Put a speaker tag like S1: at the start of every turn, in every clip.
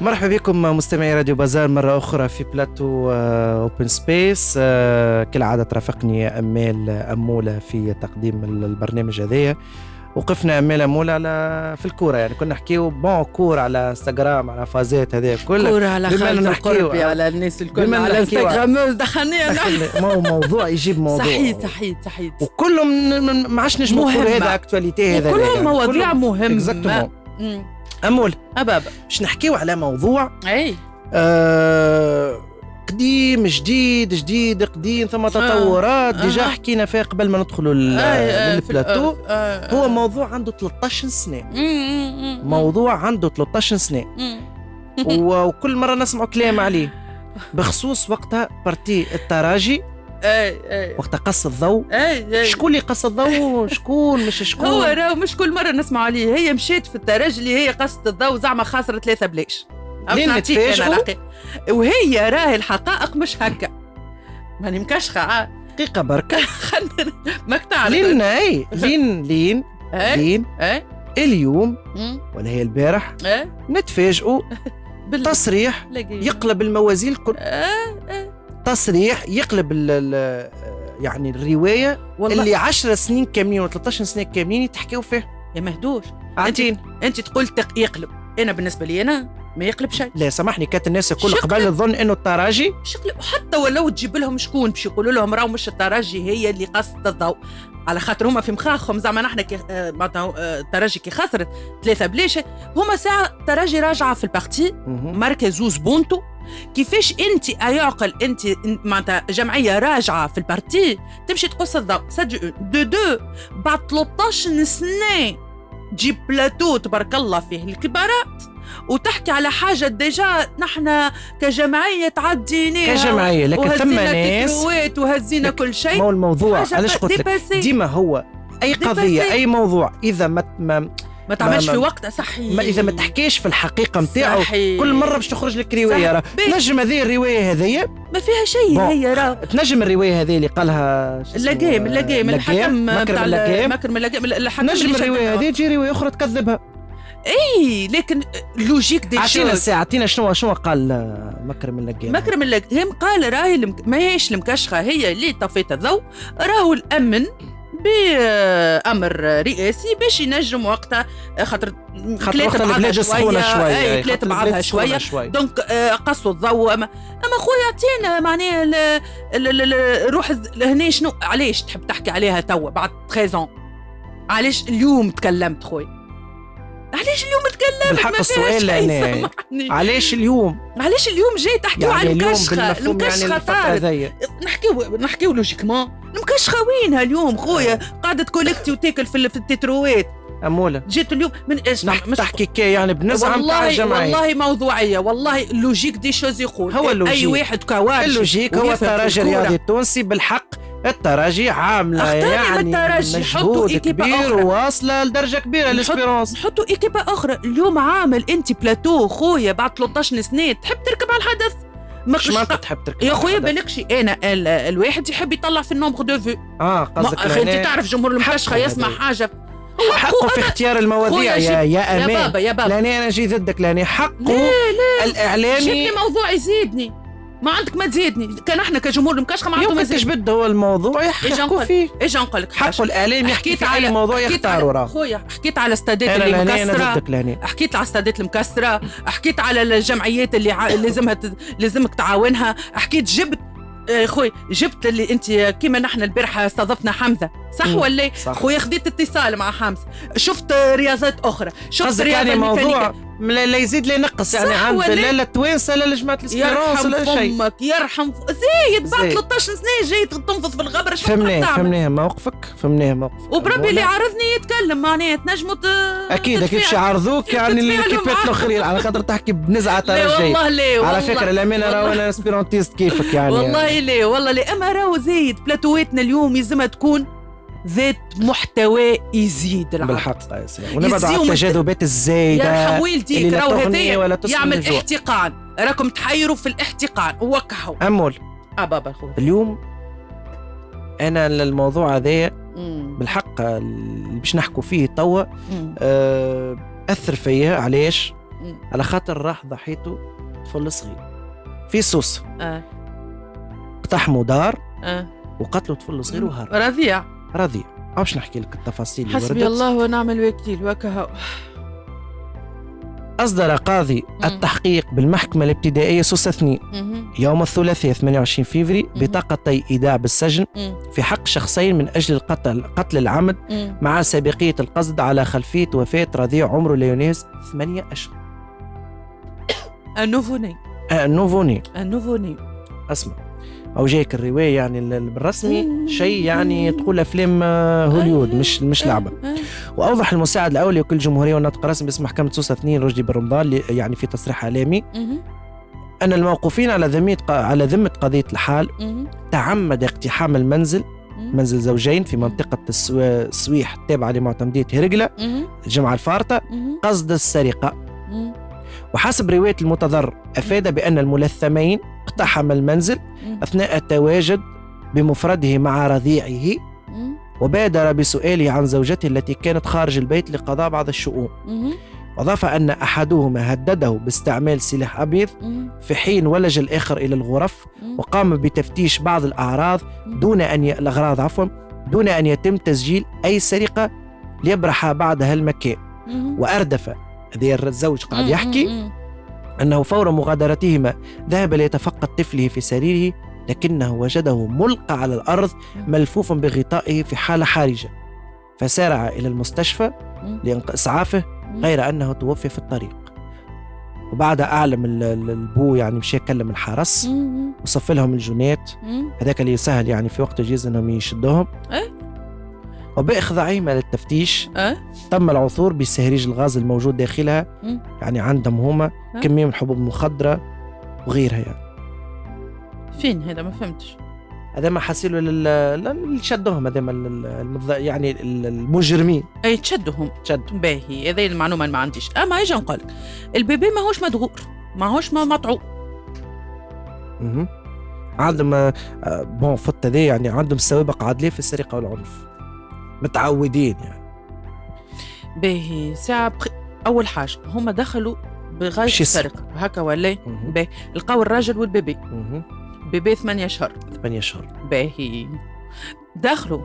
S1: مرحبا بكم مستمعي راديو بازار مرة أخرى في بلاتو أوبن سبيس. كالعادة ترافقني أمال أمولة في تقديم البرنامج هذايا. وقفنا أمال أمولة في الكورة، يعني كنا نحكيو بون كورة على انستغرام على فازات هذه كل
S2: كورة على خالد القربي على الناس الكل على انستغراموز دخلني
S1: موضوع يجيب موضوع
S2: صحيح
S1: وكلهم ما عادش نجمو نقولوا هذا اكتواليتي هذا
S2: كلهم مواضيع مهمة.
S1: أمول
S2: أبابا
S1: باش نحكيو على موضوع
S2: أي
S1: قديم جديد قديم ثم تطورات ديجا حكينا فيها قبل ما ندخلوا للبلاتو. هو موضوع عنده 13 سنة. موضوع عنده 13 سنة وكل مرة نسمع كلام عليه بخصوص وقتها بارتي التراجي. وقت قص الضوء. شكون اللي قص الضوء؟ شكون مش شكون؟
S2: هو راهو مش كل مرة نسمع عليه. هي مشيت في التراجي اللي هي قصت الضوء زعما خاسرة 3 بلاش.
S1: لين نتفاجئوا
S2: وهي راهي الحقائق مش هكا، ماني مكشخة
S1: دقيقة بركة
S2: مقطع
S1: لين اليوم ولا هي البارح نتفاجئوا تصريح يقلب الموازين الكل. تصريح يقلب يعني الرواية اللي 10 سنين كاملين و 13 سنة كاملين تحكيوا فيه.
S2: يا مهدوش
S1: انت
S2: تقول يقلب. انا بالنسبة لي انا ما يقلب شيء.
S1: لا سامحني، كانت الناس الكل قبل تظن انه التراجي
S2: حتى ولو تجيب لهم شكون باش يقولوا لهم راهو مش التراجي هي اللي قصت الضوء، على خاطر هما في مخاخهم زعما نحن التراجي كي خسرت 3 بلاش هما ساعه التراجي راجعه في البارتي مركز بونتو. كيفاش انت يعقل انت معناتها جمعيه راجعه في البارتي تمشي تقص الضوء؟ دو بعد 13 سنه تجيب بلاتو تبارك الله فيه الكبارات وتحكي على حاجة ديجا نحن كجمعية تعديناها
S1: كجمعية، لكن ثم ناس
S2: وهزينا كل شيء.
S1: ما هو الموضوع علاش قلت لك ديما هو أي قضية أي موضوع إذا
S2: ما تعملش في وقتها صحيح،
S1: ما إذا ما تحكيش في الحقيقة متاعه كل مرة باش تخرج لك رواية. تنجم هذه الرواية هذه
S2: ما فيها شيء هي راه
S1: تنجم الرواية هذه اللي قالها
S2: اللاقيم الحكم
S1: مكرم
S2: اللاقيم
S1: نجم الرواية هذه تجي رواية أخرى تكذبها.
S2: لكن لوجيك دي
S1: عطينا شنو قال مكرم
S2: اللاقيم قال راهي ما هيش المكشخة هي اللي طفيت الضوء، راهو الأمن بأمر رئاسي باش ينجم وقتها خاطر كلات بعضها شوية دونك قصوا الضوء. أما خويا عطينا معناها روح هنا شنو علاش تحب تحكي عليها توا بعد 13 علاش اليوم تكلمت خويا؟ علاش اليوم تكلمت؟
S1: بالحق السؤال أنا علاش اليوم
S2: جاي تحكيو على المكشخة
S1: يعني
S2: نحكيو لوجيكمون المكشخة وينها اليوم خويا؟ قاعدة تكولكتي وتاكل في التتروات.
S1: أمولة
S2: جيت اليوم من
S1: مش تحكي كي يعني بنزعم تاع الجمعية.
S2: والله موضوعية، والله اللوجيك دي شوز يقول
S1: هو اللوجيك.
S2: أي واحد كواجب
S1: اللوجيك هو التراجي الرياضي التونسي بالحق. التراجي عاملة يعني مجهود كبير وواصلة لدرجة كبيرة الاسبيرونس.
S2: نحطوا إيكيبا أخرى اليوم عامل أنت بلاتو خويا بعد 13 سنة تحب تركب على الحدث.
S1: مش ما تحب تركب
S2: يا خويا بالكشي أنا الواحد يحب يطلع في النومبر دو فيو.
S1: قصدك
S2: أنت تعرف جمهور المكشخة يسمع حاجة
S1: حقه في اختيار المواضيع يا أمان.
S2: يا بابا
S1: لاني أنا جي ضدك، لاني حقه الإعلامي.
S2: جبني موضوع يزيدني ما عندك ما تزيدني. كان احنا كجمهور المكشخة ما عندهم
S1: يمكن تجبد هو الموضوع يحكوا فيه.
S2: ايش نقول لك؟
S1: حقه الإعلام يحكي في أي موضوع يختاروا. راه
S2: خويا حكيت على استادات اللي مكسرة، حكيت على استادات المكسرة، حكيت على الجمعيات اللي لازمك تعاونها، حكيت جبت خويا جبت اللي انت كيما نحن البارحه استضفنا حمزه صح ولا؟ خويا خديت اتصال مع حمزه، شفت رياضات اخرى، شفت رياضه
S1: يعني موضوع لا يزيد لا ينقص يعني عند لا التوانسه لا جماعه الاسبيرونس ولا شيء.
S2: يرحم فمك يرحم زايد بعد 13 سنه جاي تنفض في الغبره.
S1: فهمناها موقفك
S2: وبربي اللي عارضني يتكلم معناها تنجموا
S1: اكيد باش يعرضوك يعني الكيبات الاخرين على خاطر تحكي بنزعه ترى
S2: والله
S1: على فكره الامانه راهو انا اسبيرونتيست كيفك يعني
S2: والله ليه اما راهو زايد بلاتواتنا اليوم يلزمها تكون ذات محتوى يزيد العرض
S1: بالحق يا سلام. ونبعد عن التجاذبات الزايده
S2: يرحم والديك راهو هذايا يعمل
S1: الجوع.
S2: احتقان راكم تحيروا في الاحتقان وكهو
S1: أمول
S2: بابا خويا
S1: اليوم انا الموضوع هذايا بالحق اللي باش نحكوا فيه توا اثر فيا. علاش؟ على خاطر راح ضحيته طفل صغير في سوس اقتحموا دار وقتلوا طفل صغير وهرب. رضيع باش نحكي لك التفاصيل.
S2: حسبي الله ونعم الوكيل. وكهو
S1: أصدر قاضي التحقيق بالمحكمة الابتدائية سوسة 2 يوم الثلاثاء 28 فيفري بطاقتي إيداع بالسجن في حق شخصين من أجل قتل العمد مع سابقية القصد على خلفية وفاة رضيع عمره لا يناهز 8 أشهر.
S2: النوفوني
S1: أسمع أو جايك الرواية يعني بالرسمي شيء يعني تقول أفلام هوليود مش لعبة. وأوضح المساعد الأولي وكل جمهورية والناطق الرسمي باسم محكمة سوسة 2 رشدي بن رمضان يعني في تصريح إعلامي أن الموقوفين على ذمة قضية الحال تعمد اقتحام منزل زوجين في منطقة السويح التابعة لمعتمدية هرقلة الجمعة الفارطة قصد السرقة. وحسب رواية المتضرر أفاد بأن الملثمين اقتحم المنزل أثناء التواجد بمفرده مع رضيعه وبادر بسؤاله عن زوجته التي كانت خارج البيت لقضاء بعض الشؤون. وأضاف أن أحدهما هدده باستعمال سلاح أبيض في حين ولج الآخر إلى الغرف وقام بتفتيش بعض الأغراض دون أن يتم تسجيل أي سرقة ليبرح بعدها المكان. وأردف هذا الزوج قاعد يحكي أنه فور مغادرتهما ذهب ليتفقد طفله في سريره لكنه وجده ملقى على الأرض ملفوفا بغطائه في حالة حرجة فسارع إلى المستشفى لإسعافه غير أنه توفي في الطريق. وبعد أعلم البو يعني مشي يكلم الحرس وصف لهم الجنات هذاك اللي يسهل يعني في وقت جيز أنهم يشدوهم وبإخضاعهما للتفتيش تم العثور بسهريج الغاز الموجود داخلها يعني عندهم هما كمية من الحبوب المخدرة وغيرها يعني.
S2: فين هذا ما فهمتش.
S1: هذا ما حصلوا اللي شدوهم هذا يعني المجرمين
S2: اي تشدوا باهي. هذه المعلومه ما عنديش. اما اجي نقول البيبي ماهوش مدغور ماهوش مطعوم
S1: عندهم بون فت هذا يعني عندهم سوابق عادلة في السرقه والعنف متعودين يعني
S2: باهي. ساعه اول حاجه هم دخلوا بغايه السرقه هكا ولا باهي. لقاو الراجل والبيبي بيبي 8 أشهر باهي. دخلوا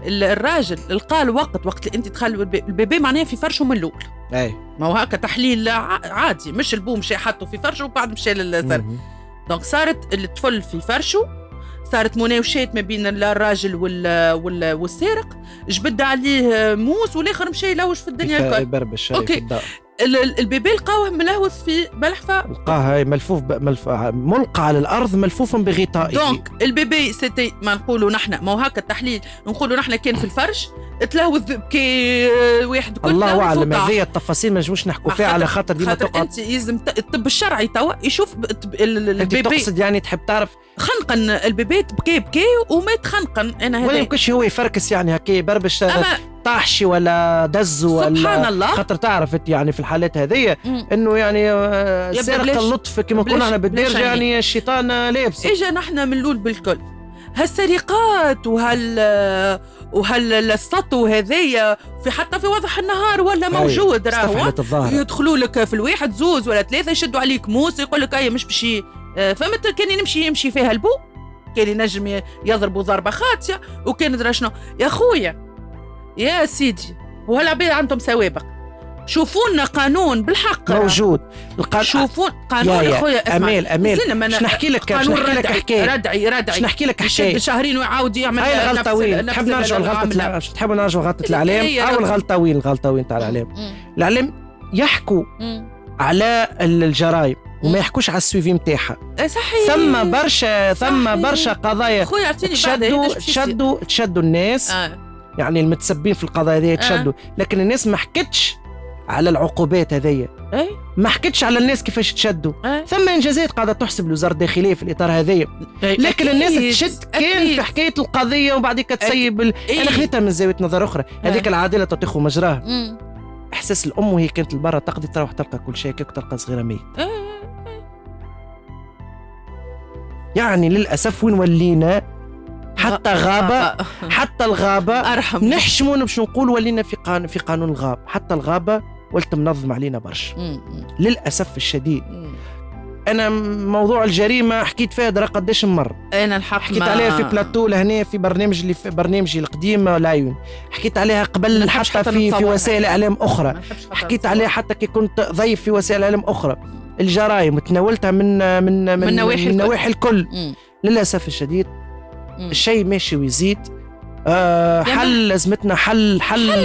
S2: الراجل لقى وقت انت تخلوا البيبي معناه في فرشه من الاول
S1: اي
S2: ما هو هكا تحليل عادي مش البوم مشي حطه في فرشه وبعد مشى للزرق. دونك صارت الطفل في فرشه صارت مناوشات ما بين الراجل والسارق جبد عليه موس والاخر مشى يلوش في الدنيا
S1: يبربش في الدار.
S2: البيبي لقاوه ملهوث في بلحفة
S1: لقاها ملقى على الأرض ملفوفا بغطائه.
S2: دونك البيبي سيتي ما نقولوا نحن ما هو هكا التحليل نقولوا نحن كان في الفرش تلهوث كي واحد كل
S1: الله أعلم. هذه التفاصيل ما نجموش نحكوا فيها على خاطر ديما تقعد
S2: انت يلزم الطب الشرعي توا يشوف البيبي.
S1: انت تقصد يعني تحب تعرف
S2: خنقن البيبي بكي ومات خنقن. انا هذا
S1: ولا يمكنش هو يفركس يعني هكا بربش طاحشي ولا دز ولا
S2: سبحان الله.
S1: خاطر تعرفت يعني في الحالات هذه انه يعني سرقه اللطف كما قلنا احنا بالدرجه يعني الشيطان لابس.
S2: اجا نحن من الاول بالكل هالسرقات السطو هذيا في حتى في وضح النهار ولا موجود راهو يدخلوا لك في الواحد زوز ولا ثلاثه يشدوا عليك موس يقول لك اي مش بشي فهمت. كان يمشي فيها البو كان ينجم يضربوا ضربه خاطئه وكان درا شنو يا خويا يا سيدي. وهالعباد عندهم سوابق. شوفوا لنا قانون بالحق
S1: موجود.
S2: شوفون قانون يا خويا.
S1: امال باش نحكي لك حكايه
S2: ردعي
S1: نحكي لك حكايه
S2: شهرين ويعاود يعمل
S1: هاي الغلطوين. نحب نرجع لغلطه تحبوا نرجع غلطه الاعلام او الغلطوين تاع الاعلام يحكوا على الجرائم وما يحكوش على السويفي نتاعها.
S2: صحيح.
S1: ثم برشا قضايا
S2: خويا عرفتيني
S1: تشدوا الناس يعني المتسبين في القضايا هذه تشدوا لكن الناس ما حكتش على العقوبات هذية ما حكتش على الناس كيفاش تشدوا. ثم انجازات قاعده تحسب لوزاره الداخليه في الاطار هذايا لكن الناس تشد كان في حكايه القضيه وبعدك تسيب انا خليتها من زاويه نظر اخرى. هذيك العادله تطيخ مجراها. احساس الام وهي كانت البرة تقضي تروح تلقى كل شيء كيف تلقى صغيره ميت. يعني للاسف وين ولينا حتى الغابه
S2: ارحم
S1: نحشمون باش نقول ولينا في قانون الغابه. حتى الغابه ولت منظم علينا برشا للأسف الشديد. أنا موضوع الجريمة حكيت فيها درا قداش مرة،
S2: أنا الحق
S1: حكيت عليها في بلاتو لهنا في برنامجي القديم العيون، حكيت عليها قبل حتى في وسائل إعلام أخرى، حكيت عليها حتى كي كنت ضيف في وسائل إعلام أخرى. الجرائم تناولتها من نواحي الكل. للأسف الشديد الشيء ماشي ويزيد. حل لازمتنا حل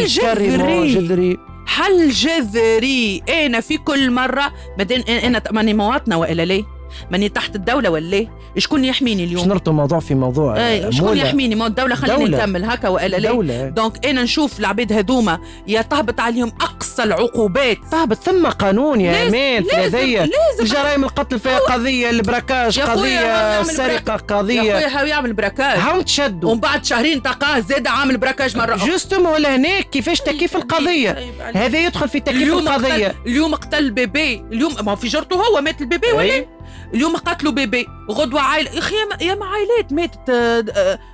S1: جذري،
S2: حل جذري. أنا في كل مرة مادام أنا ماني مواطنة وإلا ليه؟ ماني تحت الدولة ولا ليه؟ شكون يحميني اليوم؟
S1: شنرتوا الموضوع في موضوع
S2: شكون يحميني؟ ما الدولة خليني نكمل هكا وإلا ليه؟ دونك أنا نشوف العباد هذوما يتهبط عليهم أقصى العقوبات.
S1: تهبط ثم قانون يا أمان في هذيا. الجرائم القتل فيها قضية، البراكاج قضية، السرقة قضية.
S2: يا خويا هاو يعمل براكاج،
S1: هاو تشدوا
S2: ومن بعد شهرين تلقاه زاد عامل براكاج مرة أخرى.
S1: جوستم ولا هناك كيفاش تكييف القضية؟ هذا يدخل في تكييف القضية.
S2: اليوم قتل البيبي، اليوم ما في جرته هو مات البيبي ولا اليوم قتلوا بيبي، غدوة عائلة. يا أخي يا عائلات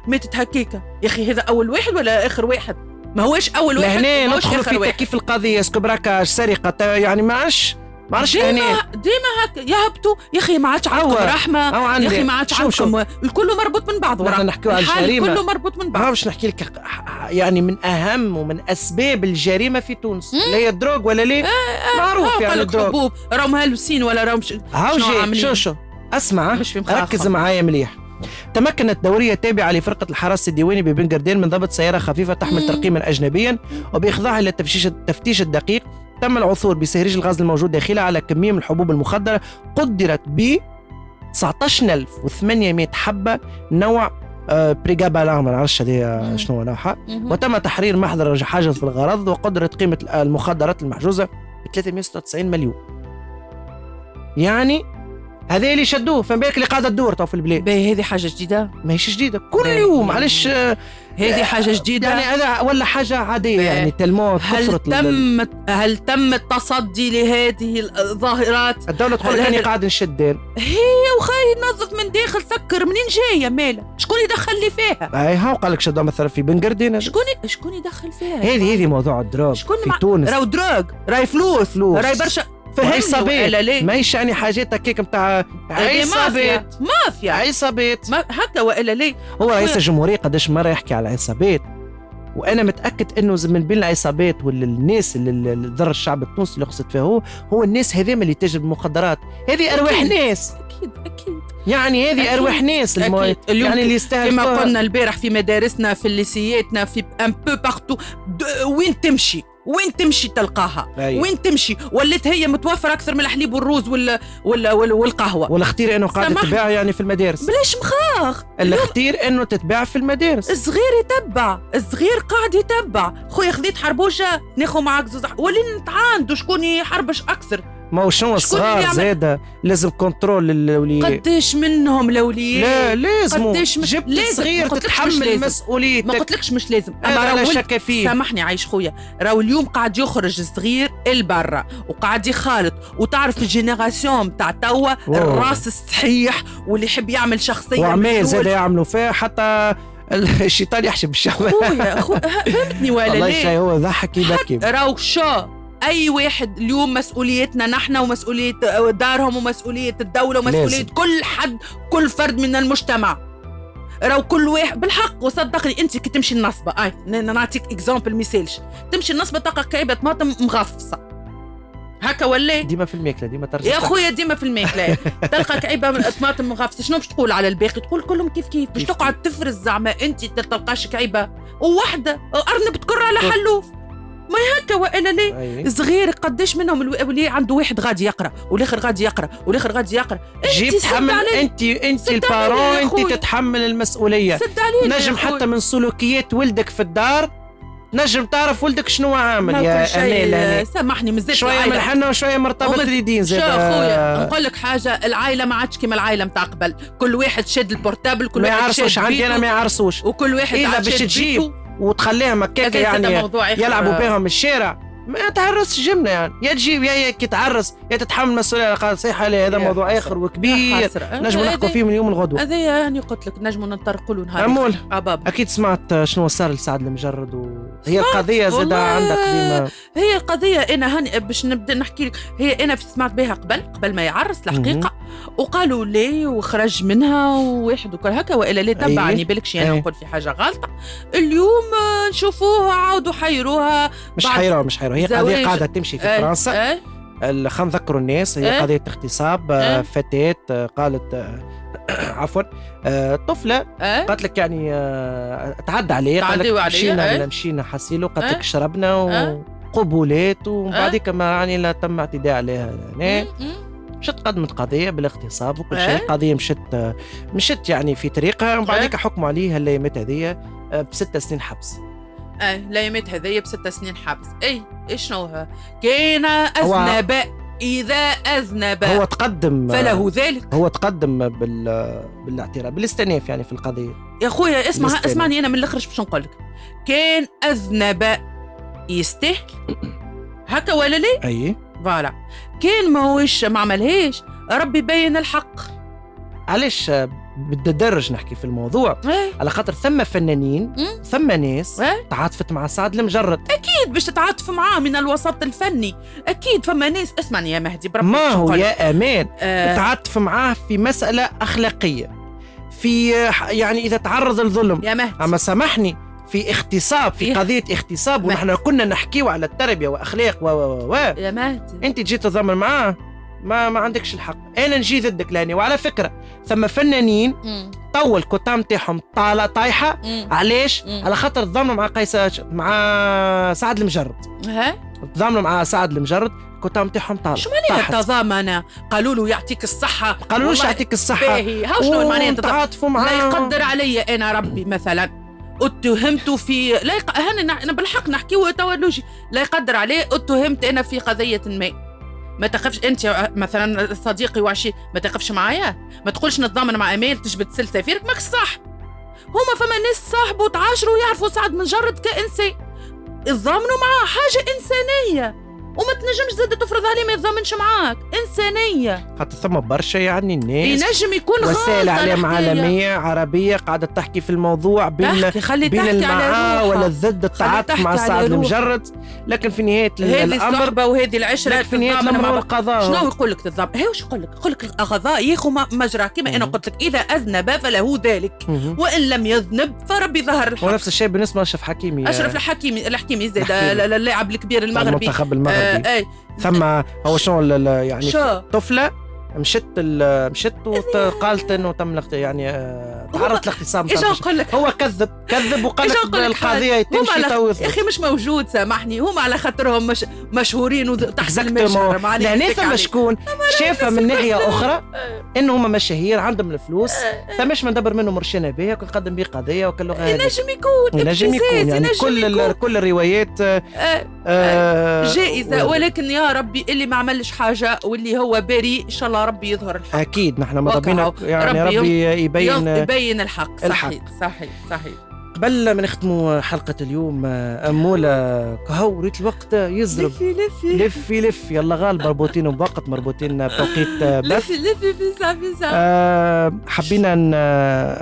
S2: ماتت هكيكة. يا أخي هذا أول واحد ولا آخر واحد؟ ما هوش أول واحد،
S1: لهنا ندخل في تكييف القضية. سكبراكاج سرقة يعني ما عادش
S2: ديما هكا يهبطوا. يا أخي ما عادش عندكم رحمة، يا أخي ما عادش عندكم، الكل مربوط من بعض.
S1: نحن نحكيو على الجريمة
S2: كله مربوط من بعض.
S1: باش نحكي لك يعني من أهم ومن أسباب الجريمة في تونس اللي هي الدروغ ولا ليه؟ معروف يعني الدروغ.
S2: راهم هالوسين ولا راهم
S1: شو اسمع ركز معايا مليح. تمكنت دورية تابعة لفرقة الحرس الديواني ببن قردين من ضبط سيارة خفيفة تحمل ترقيما أجنبيا، وبإخضاعها إلى التفتيش الدقيق تم العثور بسهريج الغاز الموجود داخلها على كمية من الحبوب المخدرة قدرت ب 19800 حبة نوع بريغابالان، ما نعرفش هذه شنو نوعها. وتم تحرير محضر حاجز في الغرض، وقدرت قيمة المخدرات المحجوزة ب 396 مليون. يعني هذا اللي شدوه، فما بالك اللي قاعده تدور تو في البلاد.
S2: هذه حاجه جديده؟
S1: ماهيش جديده، كل يوم معلش.
S2: هذه حاجه جديده
S1: يعني هذا ولا حاجه عاديه يعني تلمو كثرت.
S2: هل تم التصدي لهذه الظاهرات؟
S1: الدوله تقول كاني قاعد نشدين
S2: هي وخاي نظف من داخل سكر. منين جايه ماله؟ شكون يدخل لي فيها؟
S1: اي هاو قال لك شدوا مثلا في بن قردين.
S2: شكون يدخل فيها؟
S1: هذه موضوع الدروغ في تونس.
S2: راهو دروغ، راهي فلوس راهي برشا.
S1: عصابات ماهيش يعني حاجات هكاك نتاع
S2: عصابات مافيا
S1: عصابات
S2: هكا والا ليه.
S1: هو رئيس الجمهورية قداش مرة يحكي على عصابات، وانا متاكد انه من بين العصابات والناس اللي ضر الشعب التونسي اللي قصد فيه هو الناس هذيما اللي تجر بالمخدرات. هذه ارواح ناس
S2: اكيد
S1: يعني هذه أروح ناس
S2: يعني
S1: اللي يستاهل.
S2: كما قلنا البارح في مدارسنا في الليسياتنا في ان بو بارتو، وين تمشي تلقاها. أيوة. وين تمشي ولات هي متوفرة أكثر من الحليب والروز والقهوة.
S1: والاختير إنه قاعدة تتباع يعني في المدارس.
S2: بلاش مخاخ،
S1: الاختير إنه تتباع في المدارس.
S2: الصغير يتبع، الصغير قاعد يتبع. خويا خذيت حربوشة ناخو معاك زوز ولين نتعاندوا شكون يحربش أكثر.
S1: ما هو شنو الصغار زادة لازم كونترول للأولياء.
S2: قديش منهم الأولياء؟
S1: لا لازم جبت صغير تتحمل مسؤوليتك.
S2: ما قلتلكش مش لازم،
S1: أما لا شك فيه.
S2: سامحني عايش خويا، راهو اليوم قاعد يخرج صغير البرة وقاعد يخالط، وتعرف الجينيراسيون بتاع توا الراس الصحيح واللي يحب يعمل شخصية
S1: وعمال زاد يعملوا فيها حتى الشيطان يحشب بالشعب.
S2: خويا فهمتني ولا
S1: والله شيء هو ضحك يبكي.
S2: راهو شو أي واحد اليوم مسؤوليتنا نحن ومسؤولية دارهم ومسؤولية الدولة ومسؤولية لازم. كل حد كل فرد من المجتمع. راهو كل واحد بالحق. وصدقني أنت كي تمشي النصبة نعطيك إكزامبل مثالش، تمشي النصبة تلقى كعيبة طماطم مغفصة هكا ولا
S1: ديما في الماكلة ديما ترجع
S2: يا خويا ديما في الماكلة تلقى كعيبة طماطم مغفصة. شنو باش تقول على الباقي؟ تقول كلهم كيف باش تقعد تفرز زعما أنت تلقاش كعيبة وواحدة أرنب تكر على حلوف. ما هكا والا ليه؟ صغير قداش منهم الأولياء عنده واحد غادي يقرا والاخر غادي يقرا والاخر غادي يقرا.
S1: جيب تحمل انت البارون، انت تتحمل المسؤوليه. نجم حتى من سلوكيات ولدك في الدار نجم تعرف ولدك شنو عامل. يا امال
S2: سامحني مازال
S1: شويه من حنا وشويه مرتبط اليدين زاد.
S2: شوف خويا نقول لك حاجه، العائله ما عادش كما العائله متاع قبل. كل واحد شاد البورتابل، كل واحد
S1: شاد عندي انا ما يعرسوش،
S2: وكل واحد
S1: اذا باش تجيب وتخليهم هكاك يعني يلعبوا بهم الشارع ما تعرس جمله يعني. يا تجيب يا كي تعرس يا تتحمل مسؤوليه على قاعده صحيحه. هذا موضوع اخر وكبير نجموا نحكوا فيه من يوم الغدوه.
S2: هذا يعني قلت لك نجموا ننطرقوا له نهار
S1: أمول. اكيد سمعت شنو صار لسعد المجرد هي القضيه زادة عندك ديما.
S2: هي القضيه انا هاني باش نبدا نحكي لك. هي انا سمعت بها قبل ما يعرس الحقيقه، وقالوا لي وخرج منها وواحد وكل هكا والا لا تبعني بالكش انا نقول في حاجه غلطه. اليوم نشوفوها عاودوا حيروها.
S1: مش حيروها هي قضيه قاعده تمشي في فرنسا. خلينا نذكروا الناس، هي قضيه اغتصاب. فتاه قالت عفوا طفله قالت لك يعني تعدى عليه، قالت لك مشينا حسيلو، قالت لك شربنا وقبولات ومن بعد كما يعني لا تم اعتداء عليها. يعني مشت قدمت قضيه بالاغتصاب وكل شيء. القضيه مشت يعني في طريقها، ومن بعد حكموا عليها الايامات هذيا ب6 سنين حبس.
S2: الايامات هذيا ب6 سنين حبس. ايش نوها كان اذنب. إذا أذنب
S1: هو تقدم
S2: فله ذلك.
S1: هو تقدم بالاعتراف بالاستئناف يعني في القضية.
S2: يا خويا اسمعني أنا من الآخر باش نقول لك. كان أذنب يستاهل هكا ولا ليه؟
S1: أي
S2: فوالا. كان ما هوش ما عملهاش ربي يبين الحق.
S1: علاش بالتدرج نحكي في الموضوع؟ على خاطر ثم فنانين ثم ناس تعاطفت مع سعد المجرد.
S2: اكيد باش تتعاطف معاه من الوسط الفني، اكيد فما ناس. اسمعني يا مهدي بربي،
S1: ما هو يا امان تعاطف معاه في مساله اخلاقيه، في يعني اذا تعرض للظلم
S2: يا مهدي،
S1: اما سامحني في اغتصاب، في قضيه اغتصاب، ونحن كنا نحكيو على التربيه واخلاق
S2: يا مهدي،
S1: انت جيت تضامن معاه ما عندكش الحق. انا نجي ضدك لاني. وعلى فكره ثم فنانين طول الكتام تاعهم طايحه. علاش؟ على خاطر تضامنوا مع مع سعد المجرد. تضامنوا مع سعد المجرد، الكتام تاعهم طالع.
S2: شو معناها التضامن؟ قالوا له يعطيك الصحه.
S1: قالولوش يعطيك الصحه.
S2: هاو شنو معناها
S1: تعاطفوا معاه؟
S2: لا يقدر علي انا ربي مثلا اتهمت في انا بالحق نحكي تولوجي. لا يقدر عليه اتهمت انا في قضيه ما تقفش انت مثلا صديقي وعشي، ما تقفش معايا، ما تقولش نتضامن مع امير تجبد سلسله فيرك. ماكش صح. هما فما ناس صاحبوا تعاشروا ويعرفوا سعد مجرد كإنسان، يتضامنوا معاه حاجه انسانيه، وما تنجمش زاد تفرض عليه ما يتضامنش معاك. انسانيه.
S1: خاطر ثم برشا يعني الناس
S2: ينجم يكون
S1: وسائل اعلام عالميه عربيه قاعده تحكي في الموضوع بين المعاه ولا ضد التعاطف مع سعد المجرد، لكن في نهايه الامر
S2: هذه الصحبه وهذه العشره
S1: في نهايه الامر القضاء.
S2: شنو يقول لك تضامن؟ وش يقول لك القضاء ياخذ مجرى كما انا قلت لك. اذا اذنب فله ذلك وان لم يذنب فربي ظهر الحق.
S1: ونفس الشيء بالنسبه لاشرف حكيمي.
S2: الحكيمي زاد اللاعب الكبير المغربي،
S1: المنتخب المغربي. ثم هو شنو يعني طفله مشت وقالت انه تم يعني تعرضت لاغتصاب.
S2: ايش نقول لك؟
S1: هو كذب وقال لك القضيه تمشي توث.
S2: يا اخي مش موجود، سامحني. هم على خاطرهم مشهورين وتحت المجهر.
S1: يعني ثم شكون شافها من ناحيه اخرى ان هم مشاهير عندهم الفلوس، ثماش ما ندبر منهم مرشنا بها وكل قدم به قضيه وكل لغه.
S2: ينجم يكون
S1: يعني كل الروايات
S2: جائزه، ولكن يا ربي اللي ما عملش حاجه واللي هو بريء ان شاء الله ربي يظهر الحق.
S1: اكيد نحن مطالبين يعني ربي
S2: يبين الحق. صحيح.
S1: قبل ما نختموا حلقة اليوم أمولة كهو ريت الوقت يزرب. لفي يلا غال مربوطين بوقت، مربوطين بتوقيت بث.
S2: لفي
S1: حبينا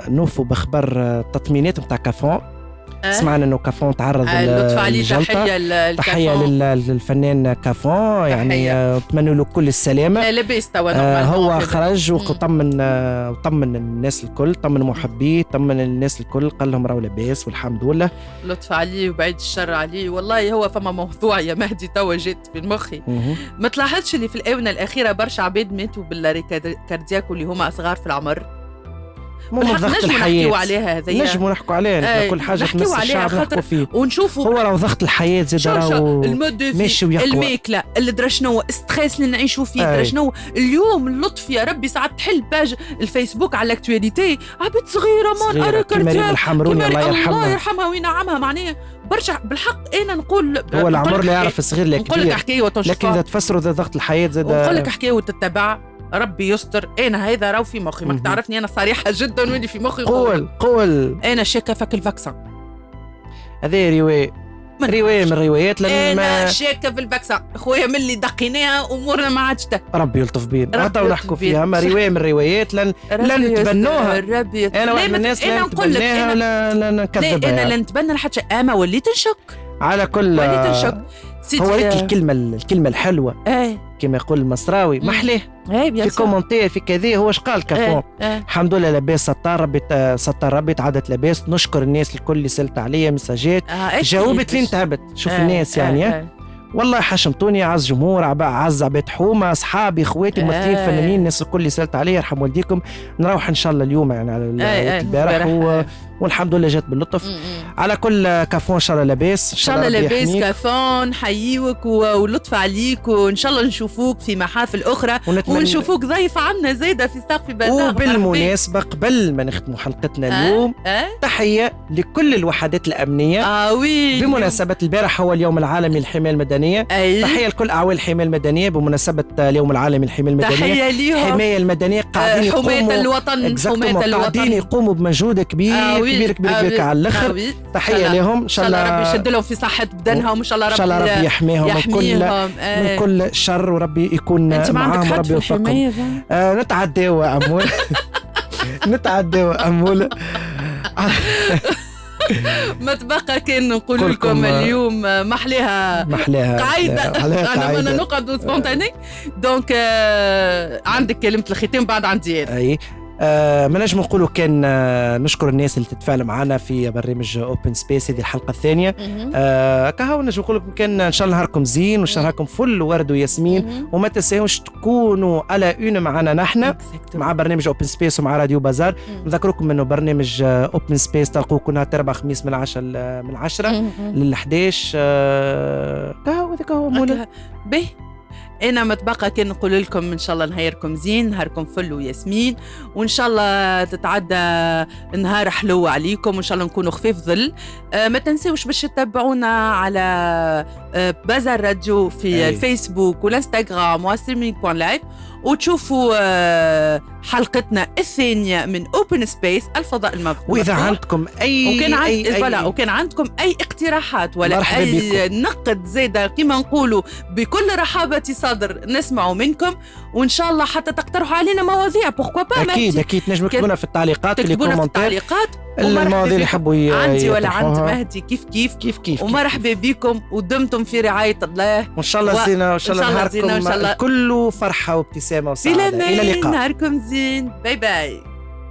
S1: نوفوا بخبر التطمينات متاع كافون. سمعنا انه كافون تعرض للجلطة. تحية للفنان كافون، يعني نتمنى له كل السلامة.
S2: لاباس توا
S1: هو خرج وطمن الناس الكل، طمن محبيه، طمن الناس الكل، قال لهم راهو لاباس والحمد لله.
S2: لطف عليه وبعيد الشر عليه. والله هو فما موضوع يا مهدي توا جات في مخي. ما تلاحظش اللي في الآونة الأخيرة برشا عباد ماتوا بالكاردياك واللي هما أصغار في العمر؟
S1: ضغط الحياة
S2: عليها هذه
S1: نجموا نحكوا عليها. كل حاجة تمس الشعب نحكوا فيه
S2: ونشوفوا.
S1: هو راه ضغط الحياة زاد راهو ماشي ويقوى.
S2: الماكلة اللي درا شنو ستريس اللي نعيشوا فيه درا شنو. اليوم اللطف يا ربي ساعات تحل باج الفيسبوك على الاكتواليتي عبد صغيرة
S1: كيما الحمروني
S2: الله يرحمها وينعمها. معناها برشا بالحق انا نقول
S1: هو العمر لا يعرف الصغير لا
S2: كبير. نقول لك حكاية
S1: لكن اذا تفسروا ضغط الحياة زاد
S2: نقول لك حكاية وتتبع. ربي يستر. انا هذا راو في مخي، ما تعرفني انا صريحه جدا ولي في مخي.
S1: قول
S2: انا شاكه فك الفاكسان.
S1: هذه روايه من الروايات.
S2: انا شاكه في الفاكسان خويا، من اللي دقيناها امورنا ما عادش.
S1: ربي يلطف بينا حتى ونحكوا فيها. ما روايه من الروايات لن نتبنوها. انا واحد من الناس لا نتبناها ولا نكذبها.
S2: انا لا نتبنى حتى اما وليت نشك.
S1: على كل
S2: وليت نشك
S1: هوريك الكلمة الحلوة كما يقول المصراوي محليه في كومنتير في كذا هو قال كافون. الحمد لله لاباس ستار ربي تعدت لاباس. نشكر الناس الكل اللي سلت عليا مساجات جاوبت لين تعبت. شوف الناس يعني والله حشمتوني، عز جمهور، عز عباد حومه، اصحابي، اخواتي، ممثلين، فنانين، الناس الكل اللي سالت عليا يرحم والديكم. نروح ان شاء الله اليوم يعني على البارح والحمد لله جات باللطف. على كل كافون ان شاء الله لاباس،
S2: ان شاء الله لاباس كافون. نحييك ولطف عليك، وان شاء الله نشوفوك في محافل اخرى ونشوفوك ضيف عنا زايده في سقف بازار.
S1: وبالمناسبه قبل ما نختموا حلقتنا اليوم تحيه لكل الوحدات الامنيه بمناسبه البارح هو اليوم العالمي للحمايه المدنيه. تحيه لكل اعوان الحمايه المدنيه بمناسبه اليوم العالمي للحمايه المدنيه.
S2: تحيه ليهم.
S1: الحمايه المدنيه قاعدين
S2: حمايه الوطن، حمايه الوطن
S1: قاعدين يقوموا بمجهود كبير كبير على الاخر. تحيه لهم ان شاء الله ربي
S2: يشد لهم في صحه بدنهم، وان شاء الله ربي
S1: يحميهم من كل شر، وربي يكون معاهم وربي يوفقهم. نتعداو امول نتعداو امول.
S2: ما تبقى كان نقول لكم اليوم محليها قاعدة. أنا نقعد سبونتاني. دونك عندك كلمة الختام بعد عندي
S1: أي ما نجم نقولوا كان نشكر الناس اللي تتفاعل معنا في برنامج اوبن سبيس هذه الحلقه الثانيه. كهو نجم نقول لكم كان ان شاء الله نهاركم زين وان شاء الله نهاركم فل ورد وياسمين. وما تنساوش تكونوا على اون معنا نحن مع برنامج اوبن سبيس ومع راديو بازار. نذكركم انه برنامج اوبن سبيس تلقوه كل نهار اربع خميس من 10 لل 11. كهو هذاك هو مولا
S2: به. أنا متبقى كان نقول لكم إن شاء الله نهاركم زين، نهاركم فل وياسمين، وإن شاء الله تتعدى نهار حلو عليكم، وإن شاء الله نكونوا خفيف ظل. ما تنسوش باش تتابعونا على بازار راديو في الفيسبوك والانستغرام وستريمينغ.لايف، وتشوفوا حلقتنا الثانية من اوبن سبيس الفضاء المفتوح.
S1: وإذا عندكم
S2: وكان عندكم أي اقتراحات ولا أي نقد زيادة كما نقولوا بكل رحابة صدر نسمعوا منكم، وإن شاء الله حتى تقترحوا علينا مواضيع. بوركوا با
S1: أكيد نجم تكتبونا في التعليقات في الكومنتات المواضيع اللي يحبوا
S2: عندي ولا عند مهدي كيف ومرحبا بكم، ودمتم في رعاية الله.
S1: وإن شاء الله زينة، وإن شاء الله نهاركم كله فرحة وابتسامة وسعادة. إلى اللقاء.
S2: نهاركم زين. باي باي.